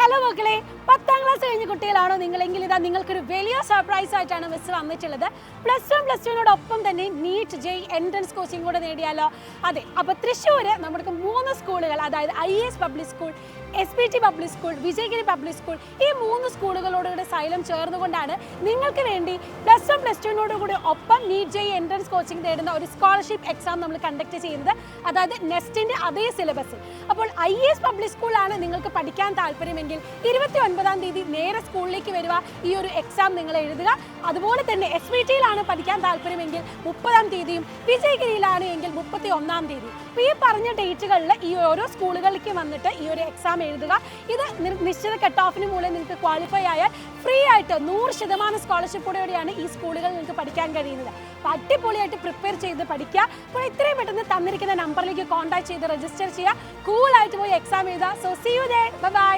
Hello മക്കളെ, 10ാം class കഴിഞ്ഞ കുട്ടികളാണോ നിങ്ങളെങ്കിൽ ഇതാ നിങ്ങൾക്കൊരു വലിയ സർപ്രൈസ് ആയിട്ടാണ് മിസ് വന്നിട്ടുള്ളത്. +1 +2നോടൊപ്പം തന്നെ നീറ്റ് ജെഇ എൻട്രൻസ് കോച്ചിങ് കൂടെ നേടിയാലോ? അതെ, അപ്പോൾ തൃശ്ശൂർ നമുക്ക് 3 സ്കൂളുകൾ, അതായത് IAS public school, SPT public school, Vijayagiri public school, ഈ 3 സ്കൂളുകളോടുകൂടി സൈലം ചേർന്നുകൊണ്ടാണ് നിങ്ങൾക്ക് വേണ്ടി +1 +2നോടുകൂടി ഒപ്പം നീറ്റ് ജെഇ എൻട്രൻസ് കോച്ചിങ് നേടുന്ന ഒരു സ്കോളർഷിപ്പ് എക്സാം നമ്മൾ കണ്ടക്ട് ചെയ്യുന്നത്. അതായത് നെസ്റ്റിൻ്റെ അതേ സിലബസിൽ. അപ്പോൾ IAS പബ്ലിക് സ്കൂളാണ് നിങ്ങൾക്ക് പഠിക്കാൻ താല്പര്യമെങ്കിൽ 29ാം തീയതി നേരെ സ്കൂളിലേക്ക് വരിക, ഈ ഒരു എക്സാം നിങ്ങൾ എഴുതുക. അതുപോലെ തന്നെ SPTയിലാണ് പഠിക്കാൻ താല്പര്യമെങ്കിൽ 30ാം തീയതിയും, വിജയഗിരിയിലാണ് എങ്കിൽ 31ാം തീയതി. അപ്പോൾ ഈ പറഞ്ഞ ഡേറ്റുകളിൽ ഈ ഓരോ സ്കൂളുകളിലേക്ക് വന്നിട്ട് ഈ ഒരു എക്സാം എഴുതുക. ഇത് നിശ്ചിത കട്ട് ഓഫിന് മൂലം നിങ്ങൾക്ക് ക്വാളിഫൈ ആയാൽ ഫ്രീ ആയിട്ട് 100% സ്കോളർഷിപ്പോടെയാണ് ഈ സ്കൂളുകൾ നിങ്ങൾക്ക് പഠിക്കാൻ കഴിയുന്നത്. അപ്പോൾ അടിപൊളിയായിട്ട് പ്രിപ്പയർ ചെയ്ത് പഠിക്കുക. അപ്പോൾ ഇത്രയും പെട്ടെന്ന് തന്നിരിക്കുന്ന നമ്പറിലേക്ക് കോൺടാക്ട് ചെയ്ത് രജിസ്റ്റർ ചെയ്യുക. കൂളായിട്ട് പോയി എക്സാം എഴുതുക. So see you there. By.